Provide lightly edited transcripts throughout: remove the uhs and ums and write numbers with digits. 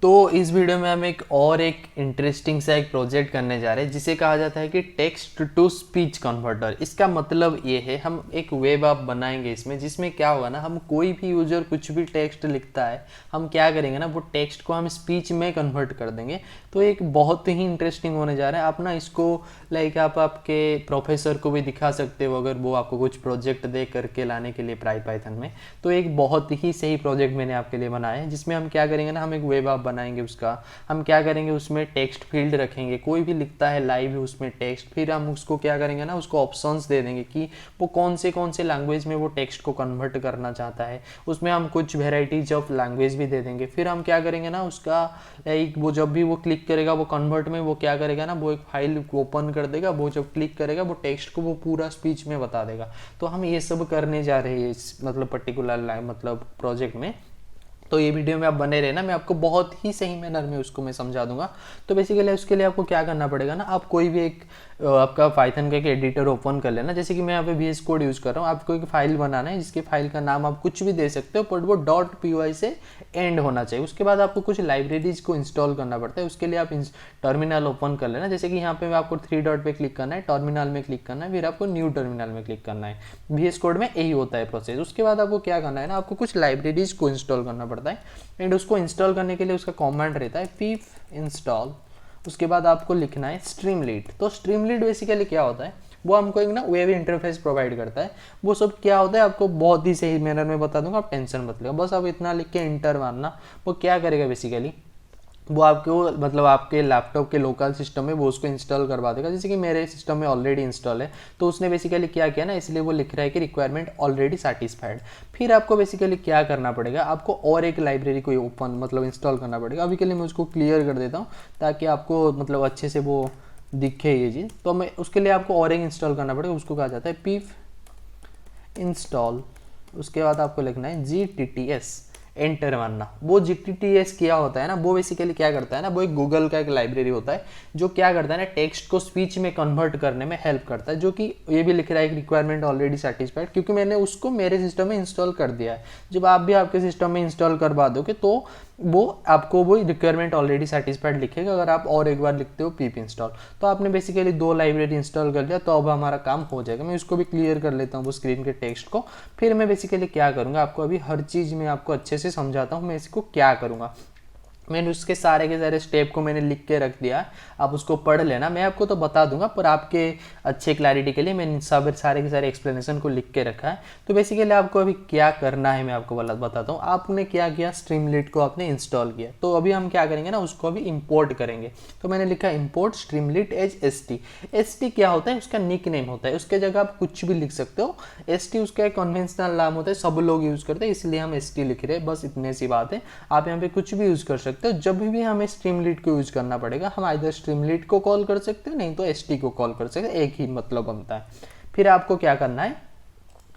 तो इस वीडियो में हम एक इंटरेस्टिंग सा एक प्रोजेक्ट करने जा रहे हैं जिसे कहा जाता है कि टेक्स्ट टू स्पीच कन्वर्टर। इसका मतलब ये है हम एक वेब ऐप बनाएंगे इसमें, जिसमें क्या होगा ना, हम कोई भी यूजर कुछ भी टेक्स्ट लिखता है, हम क्या करेंगे ना, वो टेक्स्ट को हम स्पीच में कन्वर्ट कर देंगे। तो एक बहुत ही इंटरेस्टिंग होने जा रहा है। आप ना इसको लाइक आप आपके प्रोफेसर को भी दिखा सकते हो अगर वो आपको कुछ प्रोजेक्ट दे करके लाने के लिए पाइथन में। तो एक बहुत ही सही प्रोजेक्ट मैंने आपके लिए बनाया है, जिसमें हम क्या करेंगे ना, हम एक वेब ऐप बनाएंगे। उसका हम क्या करेंगे, उसमें टेक्स्ट फील्ड रखेंगे, कोई भी लिखता है लाइव उसमें टेक्स्ट, फिर हम उसको क्या करेंगे ना, उसको ऑप्शंस दे देंगे कि वो कौन से लैंग्वेज में वो टेक्स्ट को कन्वर्ट करना चाहता है। उसमें हम कुछ वेराइटीज ऑफ लैंग्वेज भी दे देंगे। फिर हम क्या करेंगे ना, उसका लाइक वो जब भी वो क्लिक करेगा, वो कन्वर्ट में वो क्या करेगा ना, वो एक फाइल ओपन कर देगा, वो जब क्लिक करेगा वो टेक्स्ट को वो पूरा स्पीच में बता देगा। तो हम ये सब करने जा रहे हैं इस मतलब पर्टिकुलर मतलब प्रोजेक्ट में। तो ये वीडियो में आप बने रहना, मैं आपको बहुत ही सही मैनर में उसको मैं समझा दूंगा। तो बेसिकली उसके लिए आपको क्या करना पड़ेगा ना, आप कोई भी एक आपका पाइथन का एक एडिटर ओपन कर लेना। जैसे कि मैं यहाँ पे VS कोड यूज़ कर रहा हूँ। आपको एक फाइल बनाना है जिसके फाइल का नाम आप कुछ भी दे सकते हो, बट वो .py से एंड होना चाहिए। उसके बाद आपको कुछ लाइब्रेरीज को इंस्टॉल करना पड़ता है। उसके लिए आप टर्मिनल ओपन कर लेना। जैसे कि यहाँ पे आपको 3 डॉट पे क्लिक करना है, टर्मिनल में क्लिक करना है, फिर आपको न्यू टर्मिनल में क्लिक करना है। VS कोड में यही होता है प्रोसेस। उसके बाद आपको क्या करना है ना, आपको कुछ लाइब्रेरीज को इंस्टॉल करना पड़ता है। एंड उसको इंस्टॉल करने के लिए उसका कमांड रहता है pip इंस्टॉल। उसके बाद आपको लिखना है स्ट्रीमलीड। तो स्ट्रीमलीड बेसिकली क्या होता है, वो हमको एक ना वेब इंटरफेस प्रोवाइड करता है। वो सब क्या होता है आपको बहुत ही सही मैनर में बता दूंगा, आप टेंशन मत लो। बस आप इतना लिख के इंटर मारना। वो क्या करेगा बेसिकली, वो आपको मतलब आपके लैपटॉप के लोकल सिस्टम में वो उसको इंस्टॉल करवा देगा। जैसे कि मेरे सिस्टम में ऑलरेडी इंस्टॉल है, तो उसने बेसिकली क्या किया ना, इसलिए वो लिख रहा है कि रिक्वायरमेंट ऑलरेडी सेटिस्फाइड। फिर आपको बेसिकली क्या करना पड़ेगा, आपको और एक लाइब्रेरी को ओपन मतलब इंस्टॉल करना पड़ेगा। अभी के लिए मैं उसको क्लियर कर देता हूँ ताकि आपको मतलब अच्छे से वो दिखे ये चीज़। तो मैं उसके लिए आपको और एक इंस्टॉल करना पड़ेगा, उसको कहा जाता है pip इंस्टॉल। उसके बाद आपको लिखना है GTTS, एंटर मारना। वो GTTS क्या होता है ना, वो बेसिकली क्या करता है ना, वो एक गूगल का एक लाइब्रेरी होता है जो क्या करता है ना, टेक्स्ट को स्पीच में कन्वर्ट करने में हेल्प करता है। जो कि ये भी लिख रहा है कि रिक्वायरमेंट ऑलरेडी सेटिस्फाइड, क्योंकि मैंने उसको मेरे सिस्टम में इंस्टॉल कर दिया है। जब आप भी आपके सिस्टम में इंस्टॉल करवा दोगे तो वो आपको वो रिक्वायरमेंट ऑलरेडी सेटिस्फाइड लिखेगा। अगर आप और एक बार लिखते हो pip इंस्टॉल, तो आपने बेसिकली 2 लाइब्रेरी इंस्टॉल कर लिया, तो अब हमारा काम हो जाएगा। मैं उसको भी क्लियर कर लेता हूँ वो स्क्रीन के टेक्स्ट को। फिर मैं बेसिकली क्या करूँगा, आपको अभी हर चीज़ में आपको अच्छे से समझाता हूँ मैं इसको क्या करूँगा। मैंने उसके सारे के सारे स्टेप को मैंने लिख के रख दिया, आप उसको पढ़ लेना। मैं आपको तो बता दूंगा, पर आपके अच्छे क्लैरिटी के लिए मैंने सब सारे के सारे एक्सप्लेनेशन को लिख के रखा है। तो बेसिकली आपको अभी क्या करना है मैं आपको बताता हूँ। आपने क्या किया, स्ट्रीमलीड को आपने इंस्टॉल किया। तो अभी हम क्या करेंगे ना, उसको अभी इंपोर्ट करेंगे। तो मैंने लिखा इंपोर्ट स्ट्रीमलीड एज ST। ST क्या होता है, उसका निक नेम होता है। उसके जगह आप कुछ भी लिख सकते हो। ST उसका एक कन्वेंशनल नाम होता है, सब लोग यूज़ करते हैं, इसलिए हम ST लिख रहे हैं। बस इतने सी बात है। आप यहाँ पे कुछ भी यूज़ कर सकते हो। तो जब भी हमें स्ट्रीमलीड को यूज करना पड़ेगा, हम आइदर स्ट्रीमलीड को कॉल कर सकते हो, नहीं तो ST को कॉल कर सकते हैं, एक ही मतलब बनता है। फिर आपको क्या करना है,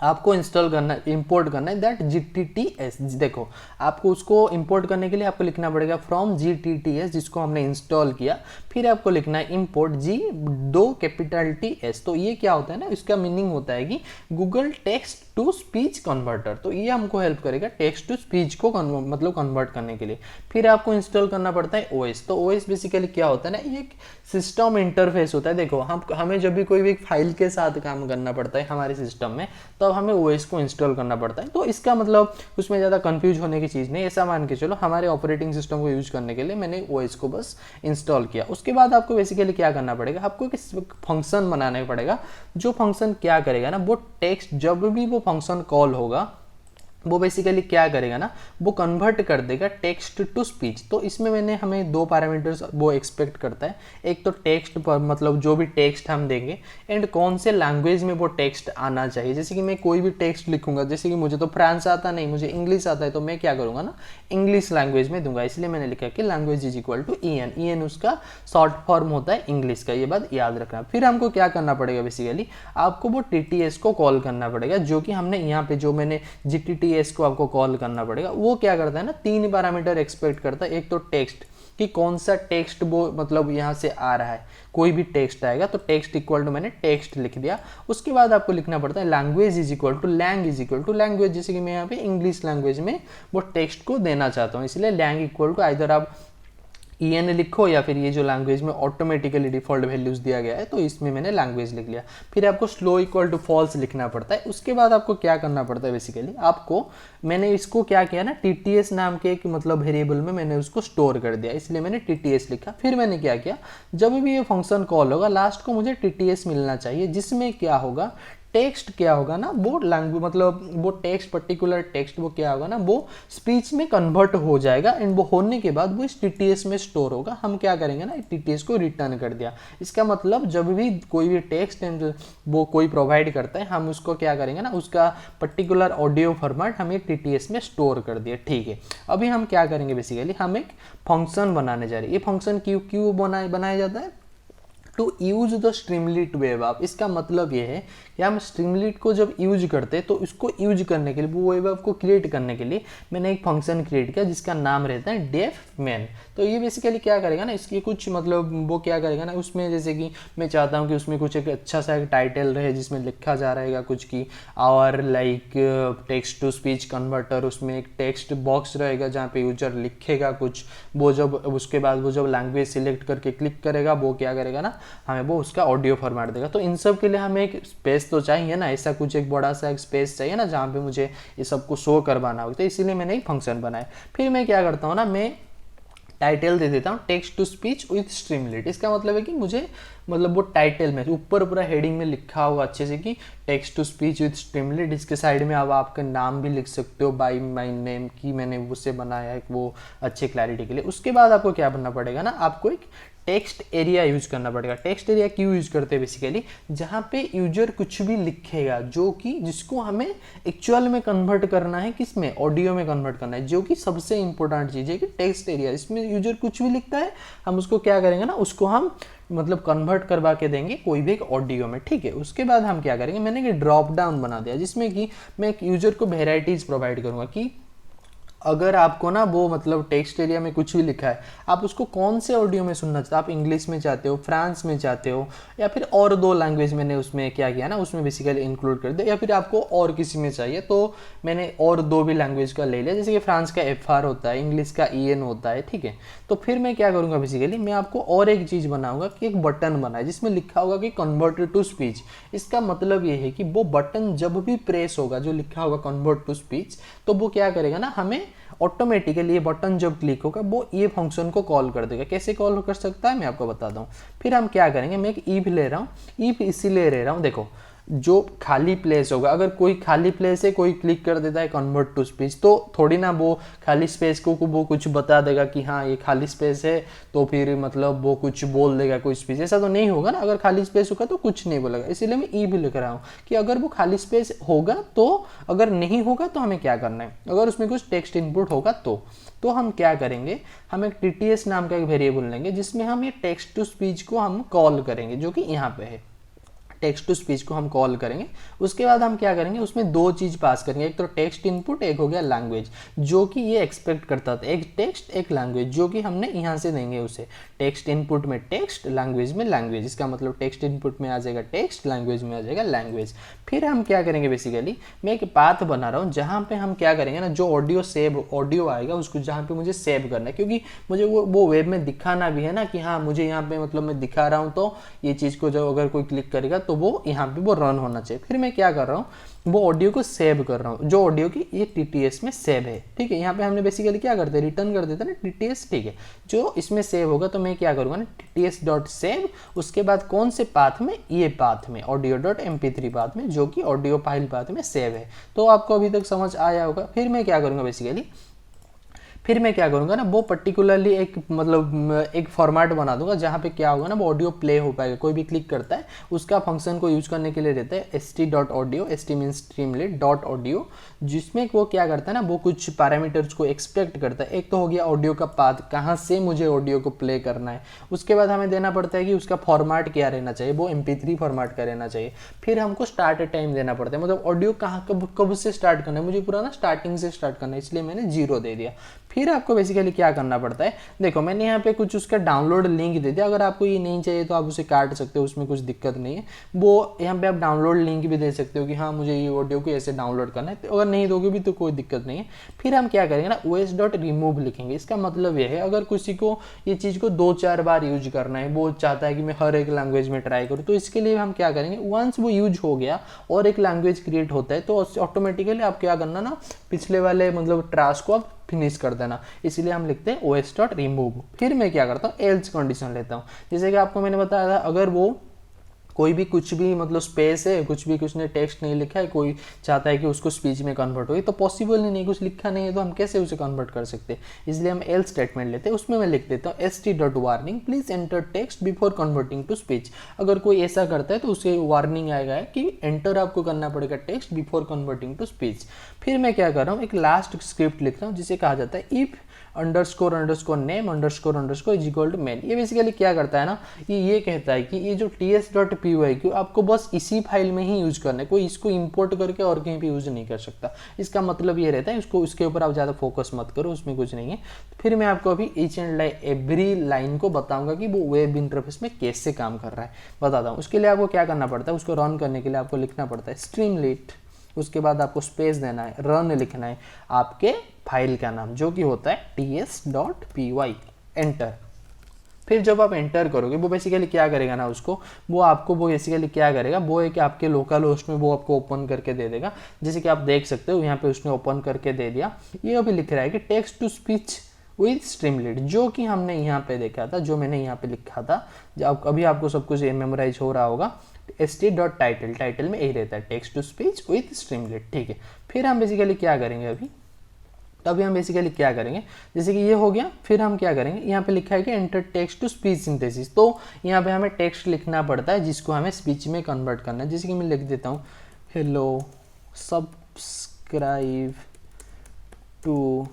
आपको इंस्टॉल करना इंपोर्ट करना है दैट GTTS। देखो, आपको उसको इंपोर्ट करने के लिए आपको लिखना पड़ेगा फ्रॉम GTTS, जिसको हमने इंस्टॉल किया। फिर आपको लिखना है इंपोर्ट G2TS। तो ये क्या होता है ना, इसका मीनिंग होता है कि Google text to speech converter. तो ये हमको हेल्प करेगा टेक्स्ट टू स्पीच को मतलब कन्वर्ट करने के लिए। फिर आपको इंस्टॉल करना पड़ता है OS। तो OS बेसिकली क्या होता है ना, ये एक सिस्टम इंटरफेस होता है। देखो, हमें जब भी कोई भी फाइल के साथ काम करना पड़ता है हमारे सिस्टम में, तो हमें OS को इंस्टॉल करना पड़ता है। तो इसका मतलब उसमें ज़्यादा कंफ्यूज होने की चीज़ नहीं। ऐसा मान के चलो, हमारे ऑपरेटिंग सिस्टम को यूज करने के लिए मैंने OS को बस इंस्टॉल किया। उसके बाद आपको बेसिकली क्या करना पड़ेगा, आपको एक फंक्शन बनाना पड़ेगा। जो फंक्शन क्या करेगा ना, वो टेक्स्ट जब भी वो फंक्शन कॉल होगा, वो बेसिकली क्या करेगा ना, वो कन्वर्ट कर देगा टेक्स्ट टू स्पीच। तो इसमें हमें 2 पैरामीटर्स वो एक्सपेक्ट करता है। एक तो टेक्स्ट पर मतलब जो भी टेक्स्ट हम देंगे, एंड कौन से लैंग्वेज में वो टेक्स्ट आना चाहिए। जैसे कि मैं कोई भी टेक्स्ट लिखूंगा, जैसे कि मुझे तो फ्रांस आता नहीं, मुझे इंग्लिश आता है, तो मैं क्या करूंगा ना, इंग्लिश लैंग्वेज में दूंगा। इसलिए मैंने लिखा कि language is equal to EN उसका शॉर्ट फॉर्म होता है इंग्लिश का। ये बात याद रखना। फिर हमको क्या करना पड़ेगा, बेसिकली आपको वो TTS को कॉल करना पड़ेगा, जो कि हमने यहाँ पे जो मैंने GTTS को आपको कॉल करना पड़ेगा। वो क्या करता है ना, 3 पैरामीटर एक्सपेक्ट करता है। एक तो टेक्स्ट, कि कौन सा टेक्स्ट वो मतलब यहाँ से आ रहा है। कोई भी टेक्स्ट आएगा तो टेक्स्ट इक्वल टू मैंने टेक्स्ट लिख दिया। उसके बाद आपको लिखना पड़ता है language is equal to lang is equal to language. जैसे कि मैं यहाँ पे इंग्लिश लैंग्वेज में वो टेक्स्ट को देना चाहता हूँ, इसलिए लैंग इक्वल टू आइदर आप EN लिखो या फिर ये जो लैंग्वेज में ऑटोमेटिकली डिफॉल्ट वैल्यूज दिया गया है तो इसमें मैंने लैंग्वेज लिख लिया। फिर आपको स्लो इक्वल टू फॉल्स लिखना पड़ता है। उसके बाद आपको क्या करना पड़ता है, बेसिकली आपको, मैंने इसको क्या किया ना, TTS नाम के एक मतलब वेरिएबल में मैंने उसको स्टोर कर दिया, इसलिए मैंने TTS लिखा। फिर मैंने क्या किया, जब भी ये फंक्शन कॉल होगा लास्ट को मुझे TTS मिलना चाहिए, जिसमें क्या होगा, टेक्स्ट क्या होगा ना, वो लैंग्वेज मतलब वो टेक्स्ट, पर्टिकुलर टेक्स्ट वो क्या होगा ना, वो स्पीच में कन्वर्ट हो जाएगा एंड वो होने के बाद वो इस TTS में स्टोर होगा। हम क्या करेंगे ना, TTS को रिटर्न कर दिया। इसका मतलब जब भी कोई भी टेक्स्ट एंड वो कोई प्रोवाइड करता है, हम उसको क्या करेंगे ना, उसका पर्टिकुलर ऑडियो फॉर्मेट हम एक TTS में स्टोर कर दिया। ठीक है, अभी हम क्या करेंगे, बेसिकली हम एक फंक्शन बनाने जा रहे हैं। ये फंक्शन क्यों बनाया जाता है, to use the Streamlit web app. इसका मतलब ये है कि हम स्ट्रीमलीट को जब यूज करते हैं तो इसको यूज करने के लिए, वो वेब ऐप को क्रिएट करने के लिए मैंने एक फंक्शन क्रिएट किया जिसका नाम रहता है डेफ मैन। तो ये बेसिकली क्या करेगा ना, इसकी कुछ मतलब वो क्या करेगा ना, उसमें जैसे कि मैं चाहता हूँ कि उसमें कुछ एक अच्छा सा एक टाइटल रहे जिसमें लिखा जा रहेगा कुछ की और like text to speech converter, उसमें एक टेक्स्ट बॉक्स रहेगा जहाँ पे यूजर लिखेगा कुछ, वो जब उसके बाद वो जब लैंग्वेज सिलेक्ट करके क्लिक करेगा वो क्या करेगा ना, हमें वो उसका ऑडियो फॉर्मेट देगा। तो इन सब के लिए हमें एक स्पेस तो चाहिए ना, ऐसा कुछ एक बड़ा सा एक स्पेस चाहिए ना जहाँ पे मुझे ये सबको शो करवाना हो। तो इसीलिए मैंने एक फंक्शन बनाया। फिर मैं क्या करता हूँ ना, मैं टाइटल दे देता हूँ टेक्स्ट टू स्पीच विथ स्ट्रीमलीट। इसका मतलब है कि मुझे मतलब वो टाइटल में ऊपर पूरा हेडिंग में लिखा होगा अच्छे से कि टेक्स्ट टू स्पीच विथ स्ट्रीमलीट। इसके साइड में आप आपका नाम भी लिख सकते हो, बाय माय नेम, की मैंने उससे बनाया है वो अच्छे क्लैरिटी के लिए। उसके बाद आपको क्या करना पड़ेगा ना, आपको एक टेक्स्ट एरिया यूज करना पड़ेगा। टेक्स्ट एरिया क्यों यूज करते हैं, बेसिकली जहाँ पे यूजर कुछ भी लिखेगा जो कि जिसको हमें एक्चुअल में कन्वर्ट करना है, किसमें, ऑडियो में कन्वर्ट करना है, जो कि सबसे इंपॉर्टेंट चीज़ है कि टेक्स्ट एरिया, इसमें यूजर कुछ भी लिखता है हम उसको क्या करेंगे ना, उसको हम मतलब कन्वर्ट करवा के देंगे कोई भी एक ऑडियो में। ठीक है, उसके बाद हम क्या करेंगे, मैंने एक ड्रॉप डाउन बना दिया जिसमें कि मैं एक यूजर को वेराइटीज प्रोवाइड करूंगा कि अगर आपको ना वो मतलब टेक्स्ट एरिया में कुछ भी लिखा है, आप उसको कौन से ऑडियो में सुनना चाहते हो, आप इंग्लिश में चाहते हो, फ्रांस में चाहते हो, या फिर और 2 लैंग्वेज मैंने उसमें क्या किया ना, उसमें बेसिकली इंक्लूड कर दिया, या फिर आपको और किसी में चाहिए तो मैंने और 2 भी लैंग्वेज का ले लिया, जैसे कि फ्रांस का FR होता है, इंग्लिश का EN होता है। ठीक है, तो फिर मैं क्या करूँगा, बेसिकली मैं आपको और एक चीज़ बनाऊंगा कि एक बटन बनाए जिसमें लिखा होगा कि कन्वर्टेड टू स्पीच। इसका मतलब ये है कि वो बटन जब भी प्रेस होगा, जो लिखा होगा कन्वर्ट टू स्पीच, तो वो क्या करेगा ना, हमें ऑटोमेटिकली ये बटन जब क्लिक होगा वो ये फंक्शन को कॉल कर देगा। कैसे कॉल कर सकता है मैं आपको बताता हूँ। फिर हम क्या करेंगे, मैं एक इफ ले रहा हूँ, इफ इसीलिए ले रहा हूँ, देखो जो खाली प्लेस होगा, अगर कोई खाली प्लेस है, कोई क्लिक कर देता है कन्वर्ट टू स्पीच, तो थोड़ी ना वो खाली स्पेस को वो कुछ बता देगा कि हाँ ये खाली स्पेस है, तो फिर मतलब वो कुछ बोल देगा कोई स्पीच, ऐसा तो नहीं होगा ना। अगर खाली स्पेस होगा तो कुछ नहीं बोलेगा, इसीलिए मैं ई भी लिख रहा हूँ कि अगर वो खाली स्पेस होगा तो, अगर नहीं होगा तो हमें क्या करना है, अगर उसमें कुछ टेक्स्ट इनपुट होगा तो हम क्या करेंगे, हम एक TTS नाम का एक वेरिएबल लेंगे जिसमें हम ये टेक्स्ट टू स्पीच को हम कॉल करेंगे, जो कि यहाँ पे है, टेक्स्ट टू स्पीच को हम कॉल करेंगे। उसके बाद हम क्या करेंगे, उसमें 2 चीज पास करेंगे, एक तो टेक्स्ट इनपुट, एक हो गया लैंग्वेज, जो कि ये एक्सपेक्ट करता था, एक टेक्स्ट एक लैंग्वेज, जो कि हमने यहाँ से देंगे उसे। टेक्स्ट इनपुट में टेक्स्ट, लैंग्वेज में लैंग्वेज। इसका मतलब टेक्स्ट इनपुट में आ जाएगा टेक्स्ट, लैंग्वेज में आ जाएगा लैंग्वेज। फिर हम क्या करेंगे, बेसिकली मैं एक पाथ बना रहा हूँ जहाँ पे हम क्या करेंगे ना, जो ऑडियो आएगा उसको जहाँ पे मुझे सेव करना है, क्योंकि मुझे वो वेब में दिखाना भी है ना कि हाँ मुझे यहाँ पे मतलब मैं दिखा रहा हूँ, तो ये चीज़ को जब अगर कोई क्लिक करेगा तो वो यहाँ पे वो रन होना चाहिए। फिर मैं क्या कर रहा हूँ, वो ऑडियो को सेव कर रहा हूँ, जो ऑडियो की ये TTS में सेव है। ठीक है, यहाँ पे हमने बेसिकली क्या करते हैं, रिटर्न कर देते हैं ना TTS। ठीक है, जो इसमें सेव होगा तो मैं क्या करूँगा ना, TTS.save, उसके बाद कौन से पाथ में, ये पाथ में, audio.mp3 पाथ में, जो कि ऑडियो फाइल पाथ में सेव है। तो आपको अभी तक समझ आया होगा। फिर मैं क्या करूँगा, बेसिकली फिर मैं क्या करूँगा ना, वो पर्टिकुलरली एक मतलब एक फॉर्मेट बना दूंगा जहाँ पे क्या होगा ना, वो ऑडियो प्ले हो पाएगा। कोई भी क्लिक करता है उसका फंक्शन को यूज करने के लिए रहता है st.audio, st mean Streamlit dot audio, जिसमें वो क्या करता है ना, वो कुछ पैरामीटर्स को एक्सपेक्ट करता है। एक तो हो गया ऑडियो का पाथ, कहाँ से मुझे ऑडियो को प्ले करना है। उसके बाद हमें देना पड़ता है कि उसका फॉर्मेट क्या रहना चाहिए, वो MP3 फॉर्मेट का रहना चाहिए। फिर हमको स्टार्ट टाइम देना पड़ता है, मतलब ऑडियो कहाँ कब से स्टार्ट करना है, मुझे पूरा ना स्टार्टिंग से स्टार्ट करना है, इसलिए मैंने 0 दे दिया। फिर आपको बेसिकली क्या करना पड़ता है, देखो मैंने यहाँ पे कुछ उसका डाउनलोड लिंक दे दिया, अगर आपको ये नहीं चाहिए तो आप उसे काट सकते हो, उसमें कुछ दिक्कत नहीं है। वो यहाँ पे आप डाउनलोड लिंक भी दे सकते हो कि हाँ मुझे ये ऑडियो को ऐसे डाउनलोड करना है, तो अगर नहीं दोगे भी तो कोई दिक्कत नहीं है। फिर हम क्या करेंगे ना, os.remove लिखेंगे। इसका मतलब ये है अगर किसी को ये चीज़ को 2-4 बार यूज करना है, वो चाहता है कि मैं हर एक लैंग्वेज में ट्राई करूँ, तो इसके लिए हम क्या करेंगे, वंस वो यूज हो गया और एक लैंग्वेज क्रिएट होता है तो ऑटोमेटिकली आप क्या करना ना, पिछले वाले मतलब टास्क को आप फिनिश कर देना। इसलिए हम लिखते हैं os.remove। फिर मैं क्या करता हूँ, एल्स कंडीशन लेता हूँ। जैसे कि आपको मैंने बताया था, अगर वो कोई भी कुछ भी मतलब स्पेस है, कुछ भी कुछ ने टेक्स्ट नहीं लिखा है, कोई चाहता है कि उसको स्पीच में कन्वर्ट हो, तो पॉसिबल ही नहीं, कुछ लिखा नहीं है तो हम कैसे उसे कन्वर्ट कर सकते हैं। इसलिए हम एल्स स्टेटमेंट लेते हैं। उसमें मैं लिख देता हूँ st.warning please enter text before converting to speech. अगर कोई ऐसा करता है तो उसे वार्निंग आएगा कि एंटर आपको करना पड़ेगा text before converting to speech. फिर मैं क्या कर रहा हूँ, एक लास्ट स्क्रिप्ट लिख रहा हूँ जिसे कहा जाता है if __name_ is equal to main. ये बेसिकली क्या करता है ना, ये कहता है कि ये जो ts.pyq आपको बस इसी फाइल में ही यूज करना है, कोई इसको इंपोर्ट करके और कहीं पे यूज नहीं कर सकता। इसका मतलब ये रहता है, इसको इसके ऊपर आप ज़्यादा फोकस मत करो, उसमें कुछ नहीं है। फिर मैं आपको अभी ईच एंड एवरी लाइन को बताऊंगा कि वो वेब इंटरफेस में कैसे काम कर रहा है, बताता हूँ। उसके लिए आपको क्या करना पड़ता है, उसको रन करने के लिए आपको लिखना पड़ता है स्ट्रीमलीट, उसके बाद आपको स्पेस देना है, रन लिखना है, आपके फाइल का नाम जो कि होता है ts.py, एंटर। फिर जब आप एंटर करोगे वो बेसिकली क्या करेगा ना, उसको वो बेसिकली क्या करेगा, वो है कि आपके लोकल होस्ट में वो आपको ओपन करके दे देगा। जैसे कि आप देख सकते हो यहाँ पे उसने ओपन करके दे दिया। ये अभी लिख रहा है कि टेक्स्ट टू स्पीच विथ स्ट्रीमलीट, जो कि हमने यहाँ पे देखा था, जो मैंने यहाँ पे लिखा था। जब अभी आपको सब कुछ मेमोराइज हो रहा होगा, st.title, टाइटल में यही रहता है टेक्स्ट टू स्पीच विथ स्ट्रीमलीट, ठीक है। फिर हम बेसिकली क्या करेंगे, अभी हम बेसिकली क्या करेंगे, जैसे कि ये हो गया, फिर हम क्या करेंगे, यहाँ पे लिखा है कि enter text to speech synthesis, तो यहाँ पे हमें टेक्स्ट लिखना पड़ता है जिसको हमें स्पीच में कन्वर्ट करना है। जैसे कि मैं लिख देता हूँ hello subscribe to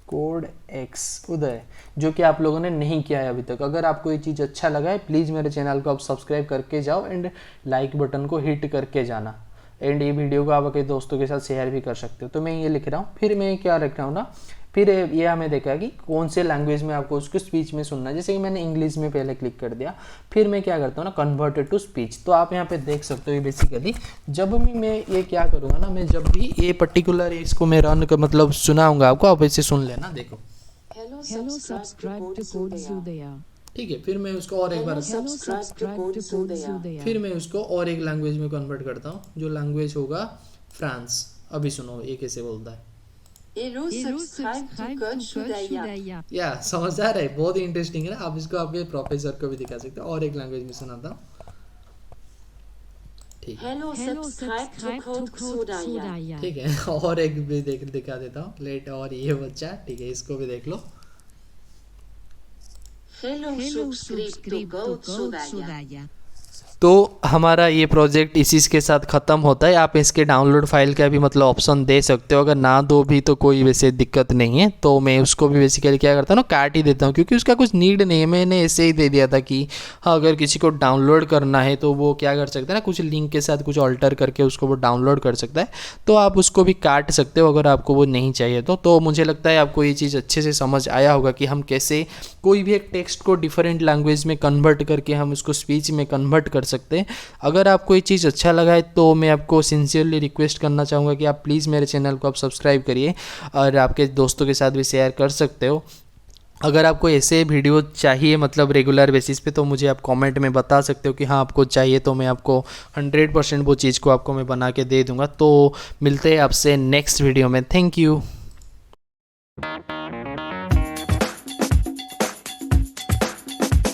code X Uday, जो कि आप लोगों ने नहीं किया है अभी तक। अगर आपको ये चीज़ अच्छा लगा है प्लीज़ मेरे चैनल को आप सब्सक्राइब करके जाओ एंड लाइक बटन को हिट करके जाना, एंड ये वीडियो को आप अपने दोस्तों के साथ शेयर भी कर सकते हो। तो मैं ये लिख रहा हूँ। फिर मैं क्या रख रहा हूँ ना, फिर ये हमें देखा कि कौन से लैंग्वेज में आपको उसको स्पीच में सुनना है। जैसे कि मैंने इंग्लिश में पहले क्लिक कर दिया, फिर मैं क्या करता हूँ ना, कन्वर्टेड टू स्पीच। तो आप यहाँ पे देख सकते हो बेसिकली जब भी मैं ये क्या करूँगा ना, मैं जब भी ये पर्टिकुलर इसको मैं रन कर मतलब सुनाऊंगा आपको, आप इसे सुन लेना। देखो Hello, subscribe to Code Sudaya. ठीक है। फिर मैं उसको और एक बार Hello, subscribe to Code Sudaya. फिर मैं उसको और एक लैंग्वेज में कन्वर्ट करता हूँ, जो लैंग्वेज होगा फ्रांस। अभी सुनो ये कैसे बोलता है। Hello, subscribe to Code Sudaya. या समझ आ रहा है, बहुत ही इंटरेस्टिंग है ना। आप इसको आपके प्रोफेसर को भी दिखा सकते हो। और एक लैंग्वेज में सुनाता हूँ, ठीक है। Hello, subscribe to Code Sudaya. ठीक है, और एक भी दिखा देता हूँ, लेट और ये बच्चा, ठीक है, इसको भी देख लो। Hello, subscribe to Code Sudaya. तो हमारा ये प्रोजेक्ट इसी के साथ ख़त्म होता है। आप इसके डाउनलोड फाइल का भी मतलब ऑप्शन दे सकते हो, अगर ना दो भी तो कोई वैसे दिक्कत नहीं है। तो मैं उसको भी बेसिकली क्या करता हूँ ना, काट ही देता हूँ, क्योंकि उसका कुछ नीड नहीं है। मैंने ऐसे ही दे दिया था कि हाँ अगर किसी को डाउनलोड करना है तो वो क्या कर सकता है ना, कुछ लिंक के साथ कुछ ऑल्टर करके उसको वो डाउनलोड कर सकता है। तो आप उसको भी काट सकते हो अगर आपको वो नहीं चाहिए तो मुझे लगता है आपको ये चीज़ अच्छे से समझ आया होगा कि हम कैसे कोई भी एक टेक्स्ट को डिफरेंट लैंग्वेज में कन्वर्ट करके हम उसको स्पीच में कन्वर्ट कर सकते हैं। अगर आपको ये चीज़ अच्छा लगा है तो मैं आपको सिंसियरली रिक्वेस्ट करना चाहूँगा कि आप प्लीज़ मेरे चैनल को आप सब्सक्राइब करिए और आपके दोस्तों के साथ भी शेयर कर सकते हो। अगर आपको ऐसे वीडियो चाहिए मतलब रेगुलर बेसिस पे, तो मुझे आप कमेंट में बता सकते हो कि हाँ आपको चाहिए, तो मैं आपको 100% वो चीज़ को आपको मैं बना के दे दूँगा। तो मिलते हैं आपसे नेक्स्ट वीडियो में। Thank you.